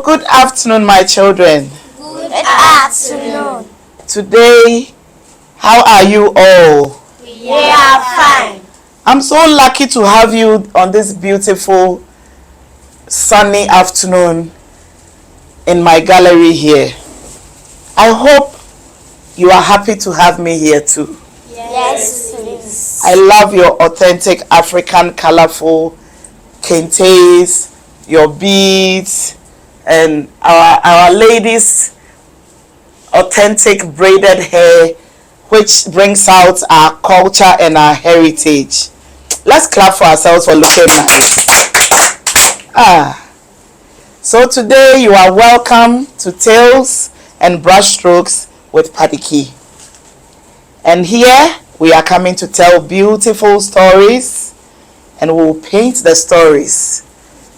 So, good afternoon, my children. Good afternoon. Today, how are you all? We are fine. I'm so lucky to have you on this beautiful sunny afternoon in my gallery here. I hope you are happy to have me here too. Yes, please. I love your authentic African colorful kentes, your beads, and our ladies' authentic braided hair, which brings out our culture and our heritage. Let's clap for ourselves for looking nice. So today you are welcome to Tales and Brushstrokes with Padiki. And here we are coming to tell beautiful stories, and we will paint the stories.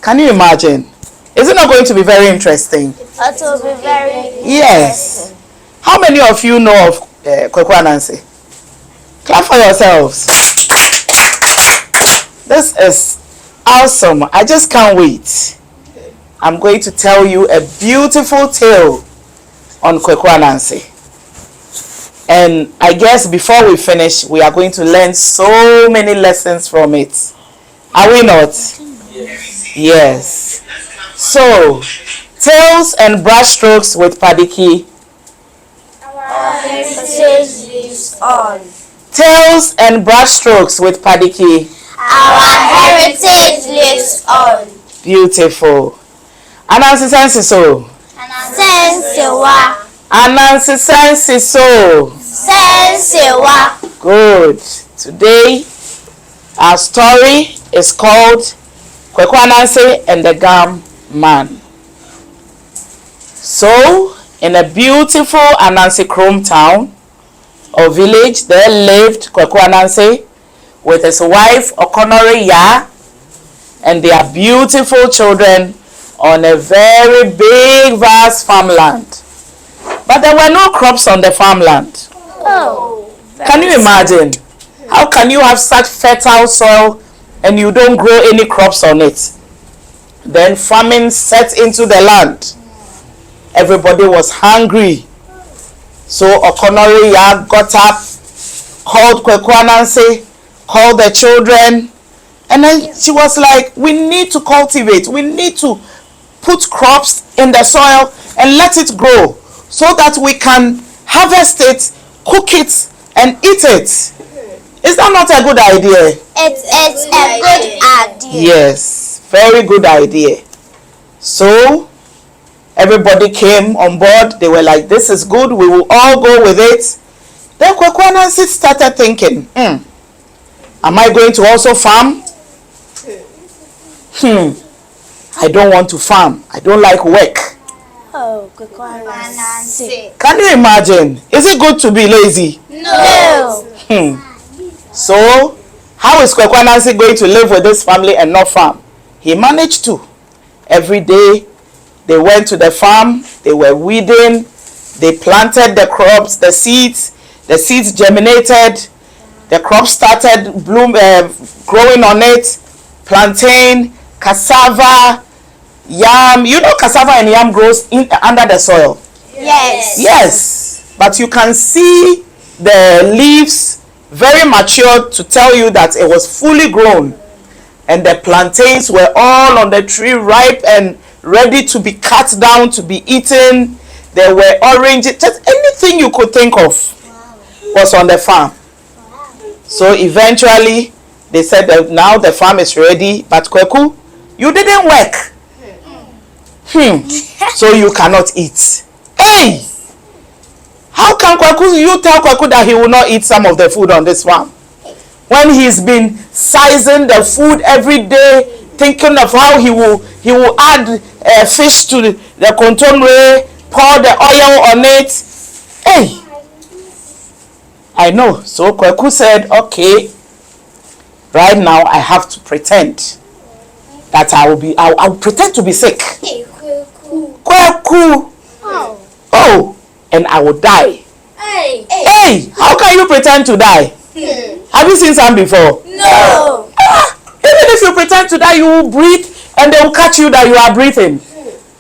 Can you imagine? Is it not going to be very interesting? It will be very Yes. How many of you know of Kwaku Anansi? Clap for yourselves. This is awesome. I just can't wait. I'm going to tell you a beautiful tale on Kwaku Anansi. And I guess before we finish, we are going to learn so many lessons from it. Are we not? Yes. So, Tales and Brushstrokes with Padiki. Our heritage lives on. Tales and Brushstrokes with Padiki. Our heritage lives on. Beautiful. Anansi sensi so. Sensewa. Anansi sensi so. Sensewa. Good. Today, our story is called Kwaku Anansi and the Gam Man. So, in a beautiful Anansi Krom town or village, there lived Kwaku Anansi with his wife Okonori Ya and their beautiful children on a very big, vast farmland. But there were no crops on the farmland. Oh. Can you imagine? How can you have such fertile soil and you don't grow any crops on it? Then famine set into the land. Everybody was hungry. So Okonori Ya got up, called Kwaku Anansi, called the children, and then she was like, we need to cultivate. We need to put crops in the soil and let it grow so that we can harvest it, cook it, and eat it. Is that not a good idea? It's a good idea. Yes, very good idea. So everybody came on board. They were like, this is good. We will all go with it. Then Kwaku Anansi started thinking, am I going to also farm? I don't want to farm. I don't like work. Oh, Kwaku Anansi. Can you imagine? Is it good to be lazy? No. So, how is Kwaku Anansi going to live with this family and not farm? He managed to. Every day, they went to the farm, they were weeding, they planted the crops, the seeds germinated, the crops started growing on it, plantain, cassava, yam. You know cassava and yam grows under the soil. Yes. Yes, but you can see the leaves very mature to tell you that it was fully grown, and the plantains were all on the tree, ripe and ready to be cut down to be eaten. There were oranges, just anything you could think of was on the farm. So eventually they said that now the farm is ready, but Kwaku, you didn't work. So you cannot eat. Hey! How can you tell Kwaku that he will not eat some of the food on this farm? When he's been sizing the food every day, thinking of how he will add fish to the contomere, pour the oil on it. Hey! I know. So Kwaku said, okay, right now I have to pretend that I'll pretend to be sick. Kwaku. Oh, and I will die. Hey, how can you pretend to die? Have you seen some before? No. Even if you pretend to die, you will breathe and they will catch you that you are breathing.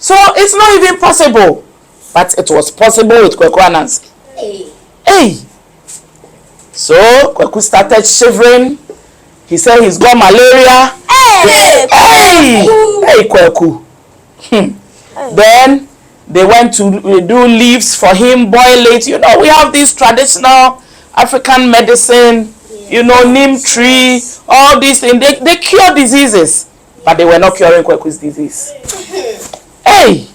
So it's not even possible. But it was possible with Kweku and Nancy. Hey. So Kweku started shivering. He said he's got malaria. Hey. Hey Kweku. Then they went to do leaves for him, boil it. You know, we have this traditional African medicine, you know, neem tree, all these things. They cure diseases, but they were not curing Kweku's disease. Hey!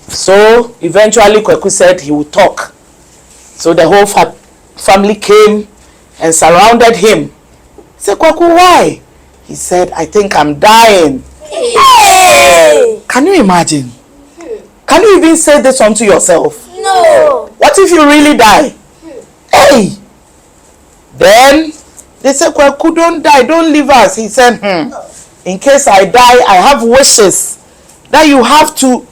So eventually Kweku said he would talk. So the whole family came and surrounded him. He said, Kweku, why? He said, I think I'm dying. Hey! Can you imagine? Can you even say this unto yourself? No. What if you really die? Hey! Then they said, Kweku, don't die, don't leave us. He said, in case I die, I have wishes that you have to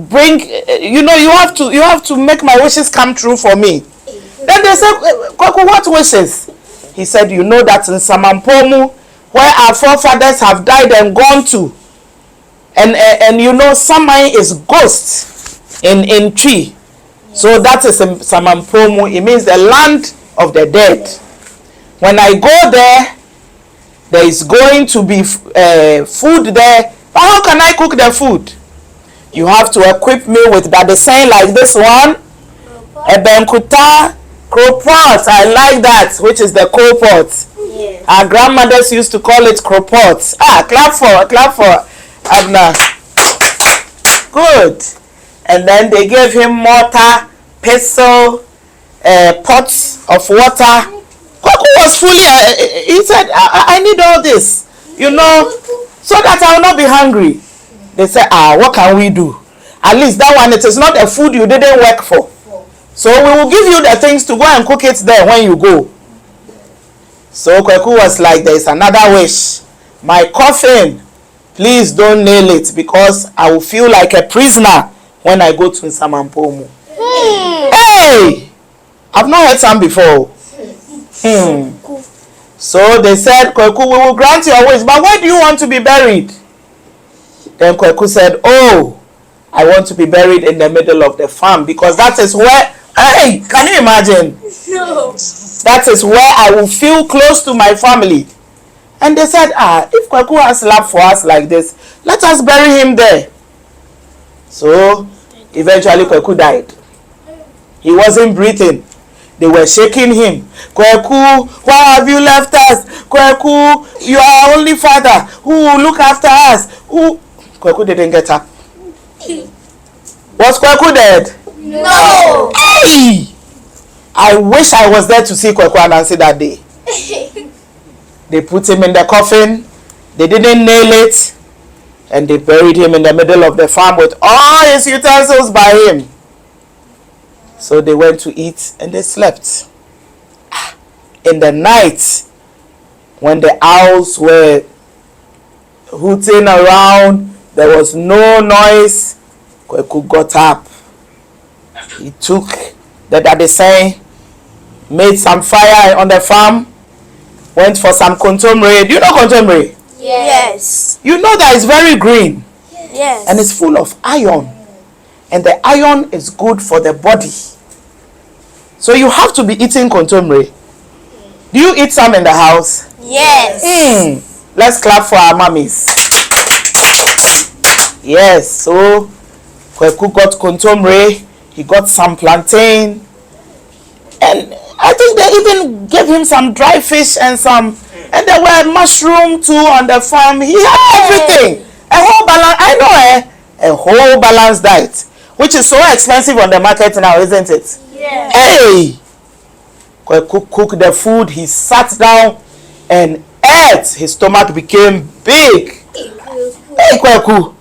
bring, you know, you have to make my wishes come true for me. Then they said, Kweku, what wishes? He said, you know that in Samampomu, where our forefathers have died and gone to, and you know, Samai is ghost in tree. So that is Samampomu. It means the land of the dead. When I go there, there is going to be food there. But how can I cook the food? You have to equip me with that design like this one. Ebenkuta Cropot. I like that, which is the cropot. Yes. Our grandmothers used to call it cropot. Clap for Abner. Good. And then they gave him mortar, pestle, pots of water. Kweku was fully, he said, I need all this, you know, so that I will not be hungry. They said, what can we do? At least that one, it is not a food you didn't work for. So we will give you the things to go and cook it there when you go. So Kweku was like, there is another wish. My coffin, please don't nail it, because I will feel like a prisoner when I go to Samampomu. Hey! I've not heard some before. So they said, Kweku, we will grant your wish, but where do you want to be buried? Then Kweku said, oh, I want to be buried in the middle of the farm, because that is where, hey, can you imagine? No. That is where I will feel close to my family. And they said, if Kweku has love for us like this, let us bury him there. So eventually Kweku died. He wasn't breathing. They were shaking him. Kweku, why have you left us? Kweku, you are our only father. Who will look after us? Who? Kweku didn't get up. Was Kweku dead? No. Hey! I wish I was there to see Kweku and Nancy that day. They put him in the coffin. They didn't nail it. And they buried him in the middle of the farm with all his utensils by him. So they went to eat and they slept. In the night, when the owls were hooting around, there was no noise, Kweku got up. He took the daddy saying, made some fire on the farm, went for some kontomire. Do you know kontomire? Yes. You know that it's very green. Yes. And it's full of iron. And the iron is good for the body. So you have to be eating kontomire. Do you eat some in the house? Yes. Let's clap for our mummies. Yes, so Kweku got kontomire, he got some plantain, and I think they even gave him some dry fish and there were mushroom too on the farm. He had everything. A whole balanced diet, which is so expensive on the market now, isn't it? Yes. Hey! Kweku cooked the food, he sat down and ate. His stomach became big. Hey Kweku!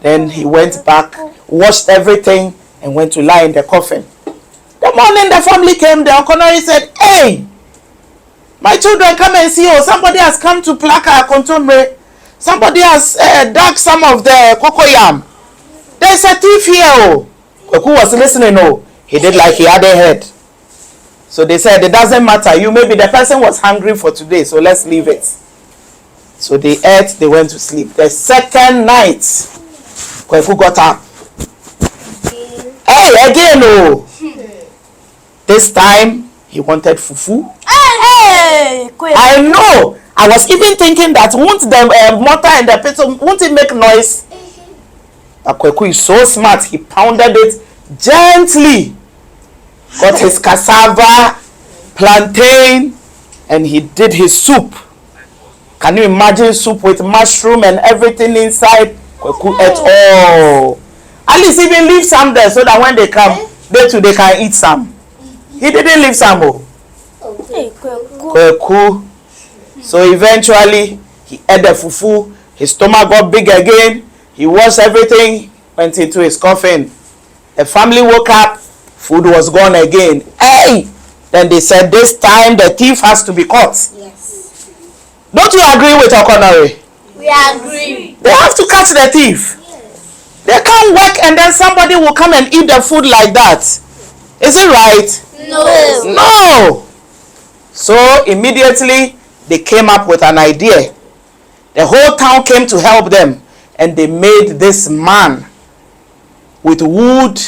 Then he went back, washed everything, and went to lie in the coffin. The morning the family came, the Okonori said, hey, my children, come and see. Oh, somebody has come to pluck our kontomire. Somebody has dug some of the cocoyam. There's a thief here. Oh, Kweku was listening. Oh, he did like he hadn't heard. So they said, it doesn't matter. You maybe the person was hungry for today, so let's leave it. So they ate, they went to sleep. The second night, Kweku got up. Hey, again, oh. This time, he wanted fufu. Hey, I know. I was even thinking that won't the mortar and the pestle, won't it make noise? But Kweku is so smart. He pounded it gently. Got his cassava, plantain, and he did his soup. Can you imagine soup with mushroom and everything inside? Kweku ate all. At least even leave some there so that when they come, they too they can eat some. He didn't leave some. Kweku. So eventually, he ate the fufu. His stomach got big again. He washed everything, went into his coffin. The family woke up. Food was gone again. Hey! Then they said, this time the thief has to be caught. Yes. Don't you agree with Okonore? We agree. They have to catch the thief. Yes. They can't work and then somebody will come and eat the food like that. Is it right? No. No. So immediately they came up with an idea. The whole town came to help them. And they made this man with wood.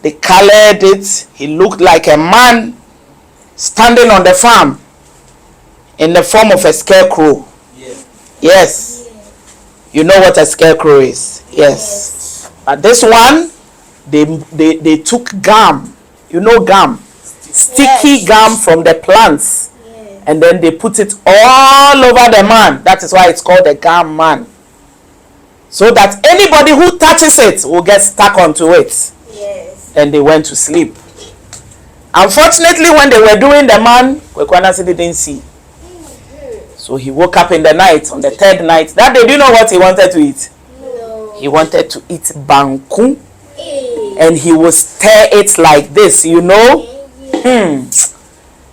They colored it. He looked like a man standing on the farm in the form of a scarecrow. Yeah. Yes. Yeah. You know what a scarecrow is? Yes. But this one, they took gum. You know gum? Sticky gum from the plants. Yeah. And then they put it all over the man. That is why it's called the gum man. So that anybody who touches it will get stuck onto it. Yes. And they went to sleep. Unfortunately, when they were doing the man, Kwekwanasi didn't see. So he woke up in the night, on the third night. That day, do you know what he wanted to eat? No. He wanted to eat banku. And he would stir it like this, you know.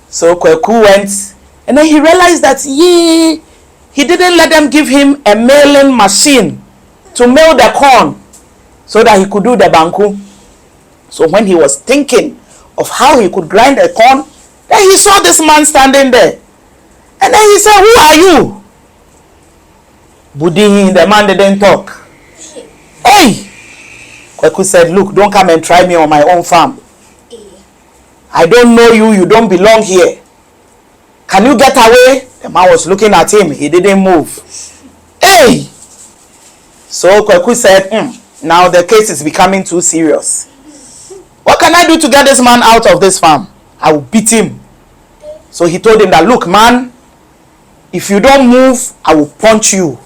So Kweku went, and then he realized that, he didn't let them give him a milling machine to mill the corn so that he could do the banku. So when he was thinking of how he could grind the corn, then he saw this man standing there. And then he said, who are you? Budihi, the man didn't talk. Hey! Kweku said, look, don't come and try me on my own farm. I don't know you, you don't belong here. Can you get away? The man was looking at him, he didn't move. Hey! So Kweku said, now the case is becoming too serious. What can I do to get this man out of this farm? I will beat him. So he told him that, look, man, if you don't move, I will punch you.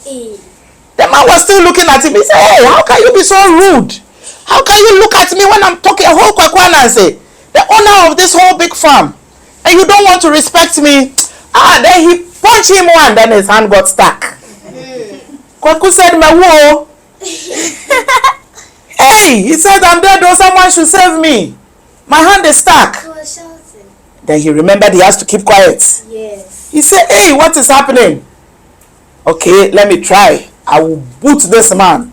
The man was still looking at him. He said, hey, how can you be so rude? How can you look at me when I'm talking a whole Kwekwana and say, the owner of this whole big farm, and you don't want to respect me? Then he punched him one, then his hand got stuck. Kweku said, Mewo. Hey, he said, I'm dead, though someone should save me. My hand is stuck. Then he remembered he has to keep quiet. Yes. He said, hey, what is happening? Okay, let me try. I will boot this man.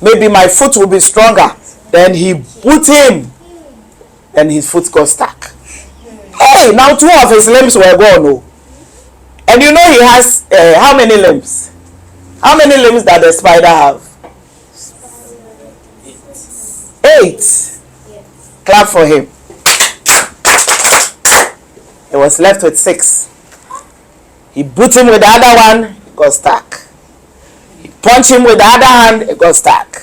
Maybe my foot will be stronger. Then he boot him. Then his foot got stuck. Hey, now 2 of his limbs were gone. Oh. And you know he has how many limbs? How many limbs does the spider have? 8. Yes. Clap for him. He was left with 6. He beat him with the other one, he got stuck. He punched him with the other hand, it got stuck.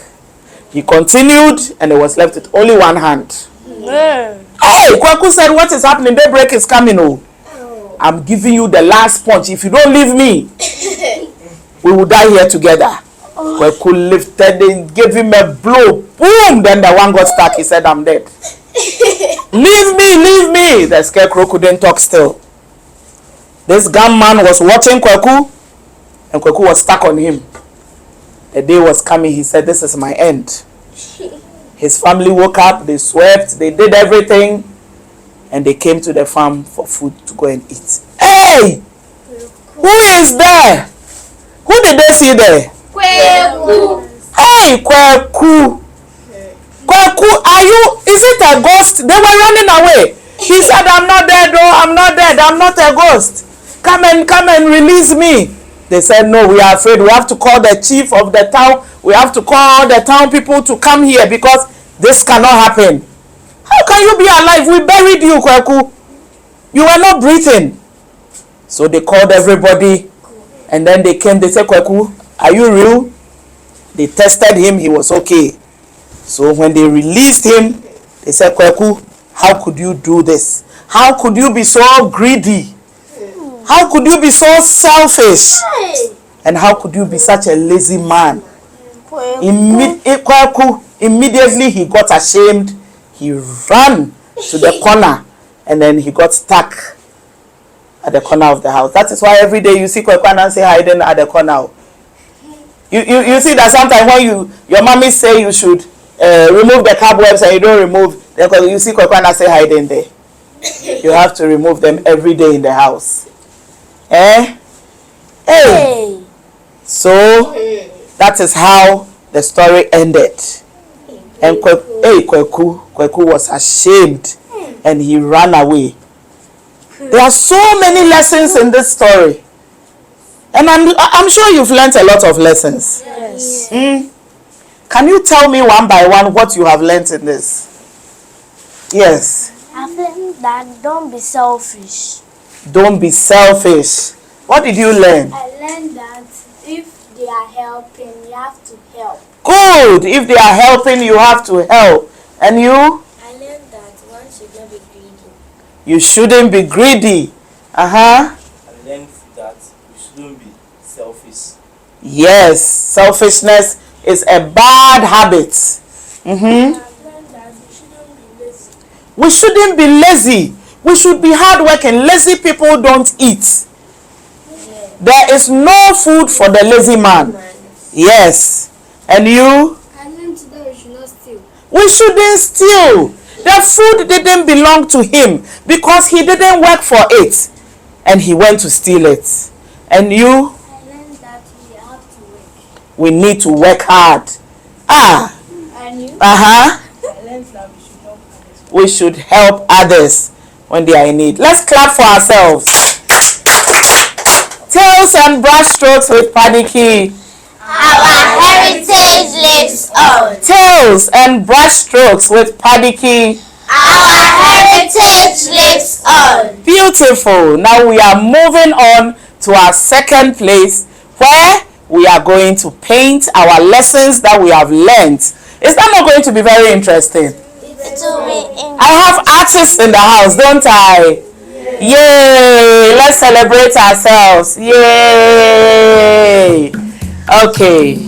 He continued, and he was left with only 1 hand. Yeah. Hey, Kweku said, what is happening? Daybreak is coming. Oh. I'm giving you the last punch. If you don't leave me, we will die here together. Kweku lifted and gave him a blow. Boom! Then the one got stuck. He said, I'm dead. Leave me, leave me. The scarecrow couldn't talk still. This gum man was watching Kweku, and Kweku was stuck on him. The day was coming. He said, this is my end. His family woke up, they swept, they did everything, and they came to the farm for food to go and eat. Hey! Who is there? Who did they see there? Kweku. Hey, Kweku. Kweku, are you, is it a ghost? They were running away. He said, I'm not dead, though, I'm not dead, I'm not a ghost. come and release me. They said, no, we are afraid. We have to call the chief of the town. We have to call the town people to come here because this cannot happen. How can you be alive? We buried you, Kweku. You were not breathing. So they called everybody, and then they came. They said, Kweku, are you real? They tested him. He was okay. So when they released him, they said, Kweku, how could you do this? How could you be so greedy? How could you be so selfish? And how could you be such a lazy man? Immediately he got ashamed. He ran to the corner, and then he got stuck at the corner of the house. That is why every day you see Kweku and say hiding at the corner. You see that sometimes when your mommy say you should remove the cobwebs and you don't remove, then you see Kweku and say hiding there. You have to remove them every day in the house. Hey. So that is how the story ended. And Kweku was ashamed and he ran away. There are so many lessons in this story. And I'm sure you've learned a lot of lessons. Yes. Can you tell me one by one what you have learned in this? Yes. I've learned that don't be selfish. Don't be selfish. What did you learn? I learned that if they are helping, you have to help. Good. If they are helping, you have to help. And you? I learned that one should not be greedy. You shouldn't be greedy. I learned that we shouldn't be selfish. Yes. Selfishness is a bad habit. I've learned that we shouldn't be lazy. We shouldn't be lazy. We should be hardworking. Lazy people don't eat. There is no food for the lazy man. Yes. And you? I learned that we should not steal. We shouldn't steal. The food didn't belong to him because he didn't work for it. And he went to steal it. And you? I learned that we have to work. We need to work hard. And you? I learned that we should help others. We should help others when they are in need. Let's clap for ourselves. Tails and brushstrokes with Padiki. Our heritage lives on. Tails and brushstrokes with Padiki. Our heritage lives on. Beautiful. Now we are moving on to our second place where we are going to paint our lessons that we have learned. Is that not going to be very interesting? It will be in. I have artists in the house, don't I? Yay! Let's celebrate ourselves. Yay! Okay.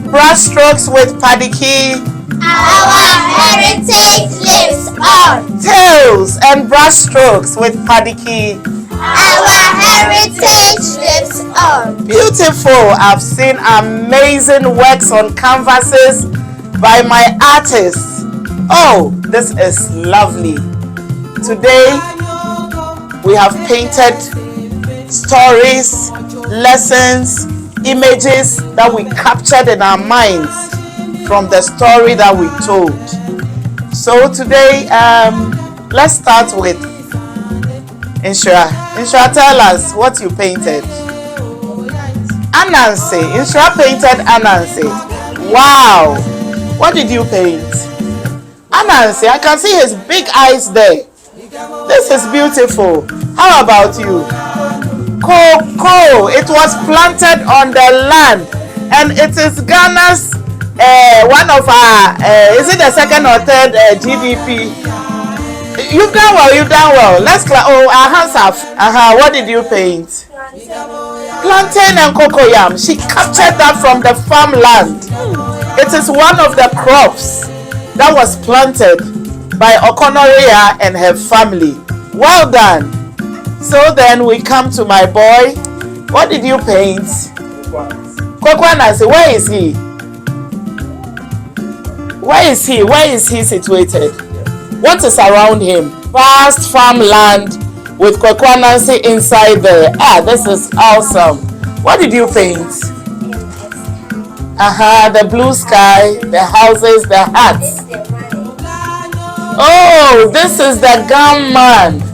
Brushstrokes with Padiki. Our heritage lives on. Tales and brushstrokes with Padiki. Our heritage lives on. Beautiful. I've seen amazing works on canvases by my artists. Oh, this is lovely. Today we have painted stories, lessons, images that we captured in our minds from the story that we told. So today, let's start with Inshra. Inshra, tell us what you painted. Anansi. Inshra painted Anansi. Wow. What did you paint? Anansi, I can see his big eyes there. This is beautiful. How about you? Cocoa. It was planted on the land, and it is Ghana's one of our is it the second or third GDP? You've done well. You've done well. Let's clap. Oh, our hands up. What did you paint? Plantain and cocoyam. She captured that from the farmland. It is one of the crops that was planted by Okonoria and her family. Well done. So then we come to my boy. What did you paint? Kokwanasi. Where is he? Where is he? Where is he situated? What is around him? Vast farmland with Kokwanasi inside there. This is awesome. What did you paint? The blue sky, the houses, the huts. Oh, this is the gunman.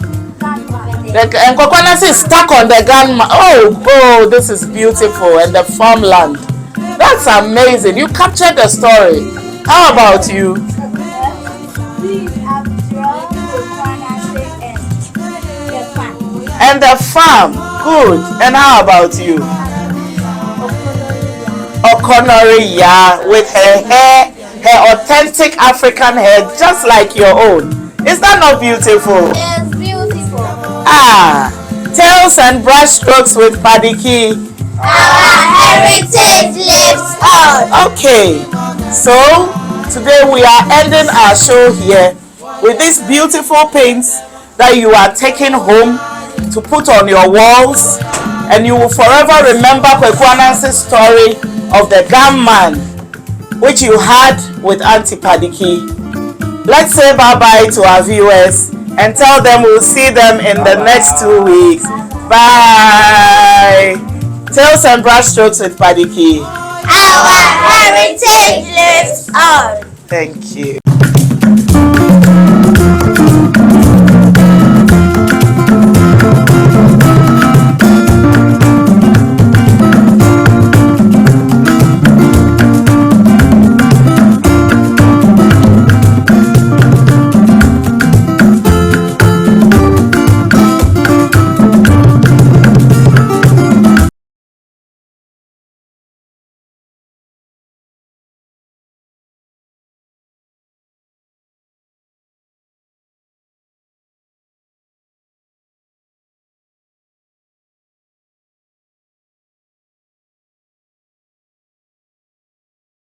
And Kokwanasi is stuck on the gunman. Oh, this is beautiful. And the farmland. That's amazing. You captured the story. How about you? And the farm. Good. And how about you? Okonoria with her hair, her authentic African hair, just like your own. Is that not beautiful? It's beautiful. Tales and Brushstrokes with Padiki. Our heritage lives on. Okay, so today we are ending our show here with these beautiful paints that you are taking home to put on your walls, and you will forever remember Kwekwanan's story of the gum man which you had with Auntie Padiki. Let's say bye-bye to our viewers and tell them we'll see them in the next 2 weeks. Bye! Tales and Brushstrokes with Padiki. Our heritage lives on. Thank you.